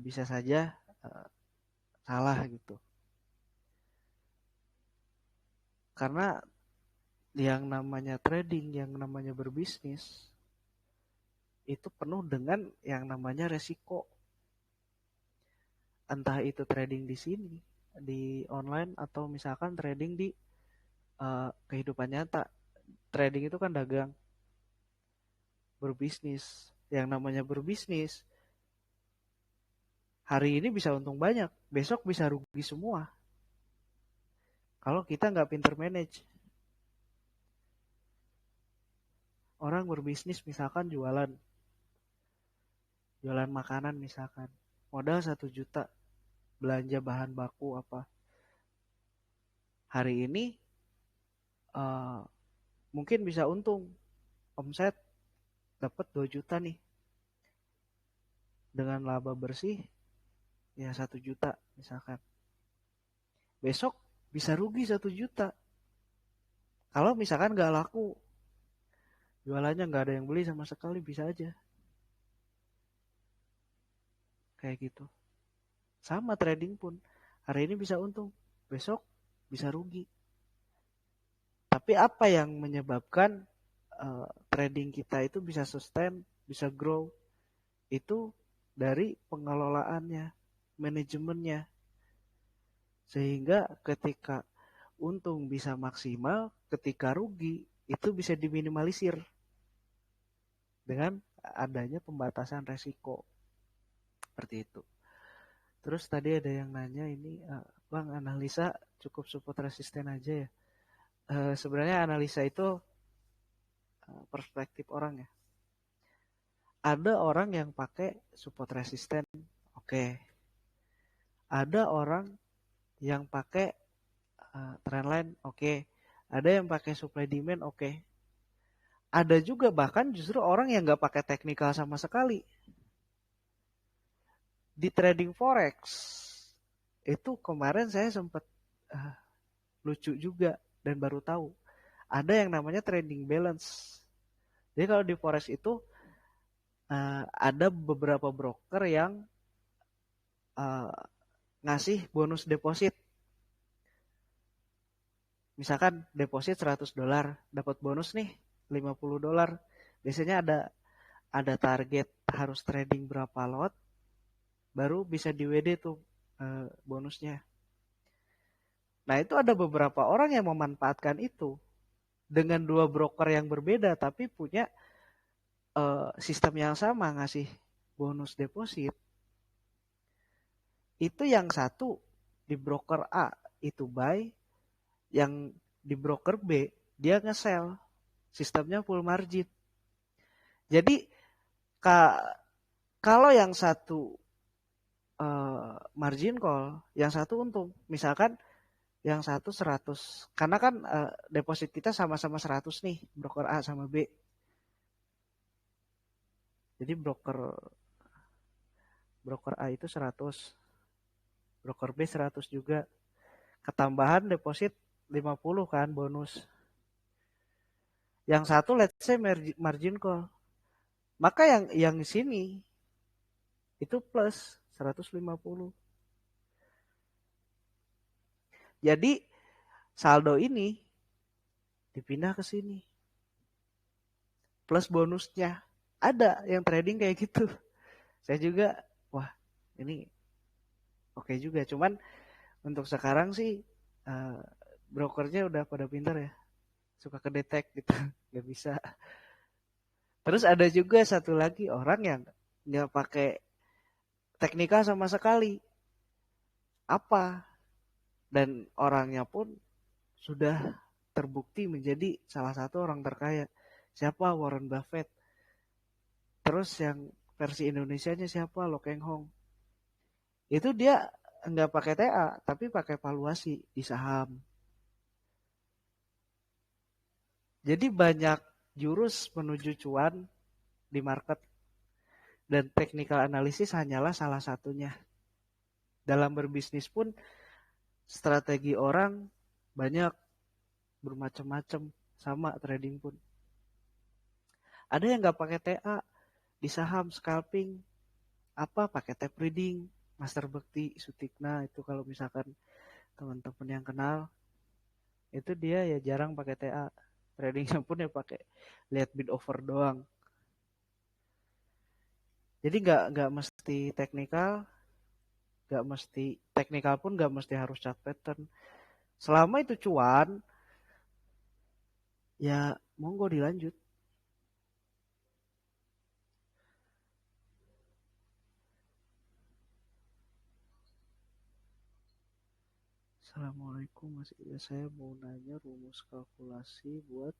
bisa saja salah gitu. Karena yang namanya trading, yang namanya berbisnis itu penuh dengan yang namanya resiko. Entah itu trading di sini, di online, atau misalkan trading di kehidupan nyata. Trading itu kan dagang, berbisnis. Yang namanya berbisnis, hari ini bisa untung banyak, besok bisa rugi semua. Kalau kita nggak pinter manage. Orang berbisnis misalkan jualan makanan misalkan, modal 1 juta, belanja bahan baku apa. Hari ini mungkin bisa untung, omset dapat 2 juta nih. Dengan laba bersih ya 1 juta misalkan. Besok bisa rugi 1 juta. Kalau misalkan nggak laku, jualannya nggak ada yang beli sama sekali, bisa aja. Kayak gitu. Sama trading pun. Hari ini bisa untung, besok bisa rugi. Tapi apa yang menyebabkan trading kita itu bisa sustain, bisa grow? Itu dari pengelolaannya, manajemennya. Sehingga ketika untung bisa maksimal, ketika rugi itu bisa diminimalisir dengan adanya pembatasan resiko. Seperti itu. Terus tadi ada yang nanya ini, Bang, analisa cukup support resisten aja ya? Sebenarnya analisa itu perspektif orang ya. Ada orang yang pakai support resisten, oke. Ada orang yang pakai trendline, oke. Ada yang pakai supply demand, oke. Ada juga bahkan justru orang yang nggak pakai teknikal sama sekali. Di trading forex itu kemarin saya sempat lucu juga dan baru tahu ada yang namanya trading balance. Jadi kalau di forex itu ada beberapa broker yang ngasih bonus deposit. Misalkan deposit $100, dapat bonus nih $50. Biasanya ada target harus trading berapa lot, baru bisa di WD tuh bonusnya. Nah itu ada beberapa orang yang memanfaatkan itu dengan dua broker yang berbeda tapi punya sistem yang sama ngasih bonus deposit. Itu yang satu di broker A itu buy, yang di broker B dia nge-sell, sistemnya full margin. Jadi kalau yang satu margin call, yang satu untung. Misalkan yang satu 100, karena kan deposit kita sama-sama 100 nih, broker A sama B. Jadi broker A itu 100, broker B 100 juga. Ketambahan deposit 50 kan bonus. Yang satu let's say margin call. Maka yang di sini itu plus 150. Jadi saldo ini dipindah ke sini. Plus bonusnya. Ada yang trading kayak gitu. Saya juga, wah ini oke juga. Cuman untuk sekarang sih brokernya udah pada pintar ya. Suka kedetek gitu. Gak bisa. Terus ada juga satu lagi orang yang nggak pakai teknikal sama sekali. Apa? Dan orangnya pun sudah terbukti menjadi salah satu orang terkaya. Siapa? Warren Buffett. Terus yang versi Indonesianya siapa? Lo Keng Hong. Itu dia nggak pakai TA, tapi pakai valuasi di saham. Jadi banyak jurus menuju cuan di market. Dan technical analysis hanyalah salah satunya. Dalam berbisnis pun strategi orang banyak, bermacam-macam, sama trading pun. Ada yang nggak pakai TA di saham, scalping, pakai tape reading, Master Bekti, Sutikna, itu kalau misalkan teman-teman yang kenal, itu dia ya jarang pakai TA. Tradingnya pun ya pakai lihat bid over doang. Jadi nggak mesti teknikal, nggak mesti teknikal pun nggak mesti harus chart pattern. Selama itu cuan, ya monggo dilanjut. Assalamualaikum Mas Iya, saya mau nanya rumus kalkulasi buat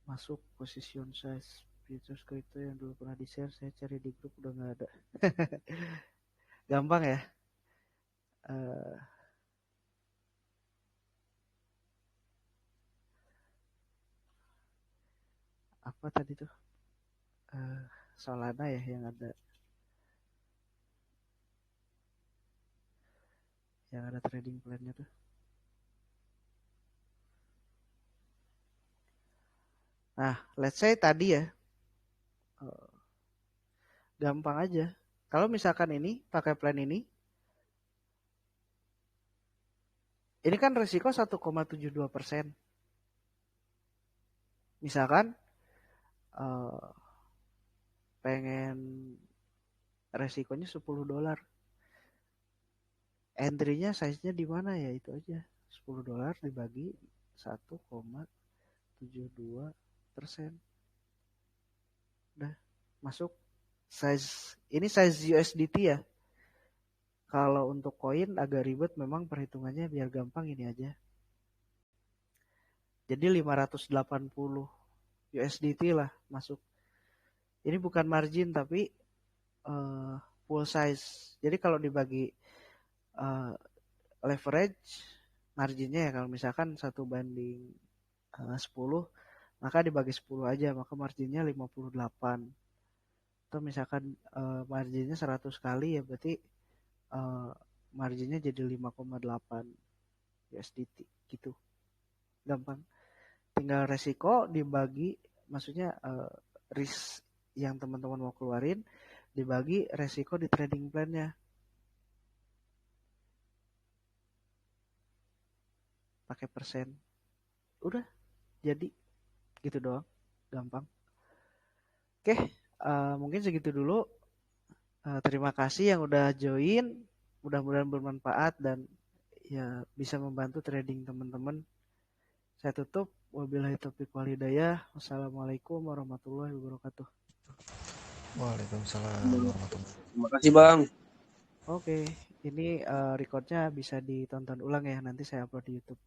masuk position size futures crypto yang dulu pernah di-share, saya cari di grup udah nggak ada. Gampang ya. Apa tadi tuh? Solana ya yang ada trading plan-nya tuh. Nah, let's say tadi ya, gampang aja. Kalau misalkan ini pakai plan ini kan resiko 1,72%. Misalkan pengen resikonya $10. Entry-nya size-nya di mana ya, itu aja. $10 dibagi 1,72%. Udah masuk. Size ini size USDT ya. Kalau untuk koin agak ribet memang perhitungannya, biar gampang ini aja. Jadi 580 USDT lah masuk. Ini bukan margin tapi full size. Jadi kalau dibagi leverage marginnya ya, kalau misalkan 1:10, maka dibagi 10 aja, maka marginnya 58. Atau misalkan marginnya 100 kali ya berarti marginnya jadi 5,8. USDT gitu. Gampang. Tinggal resiko dibagi, maksudnya risk yang teman-teman mau keluarin dibagi resiko di trading plan-nya. Pakai persen. Udah jadi gitu doang. Gampang. Oke, mungkin segitu dulu. Terima kasih yang udah join. Mudah-mudahan bermanfaat dan ya bisa membantu trading teman-teman. Saya tutup. Wabillahi taufiq wal hidayah. Wassalamualaikum warahmatullahi wabarakatuh. Waalaikumsalam warahmatullahi. Terima kasih Bang. Oke, ini recordnya bisa ditonton ulang ya. Nanti saya upload di YouTube.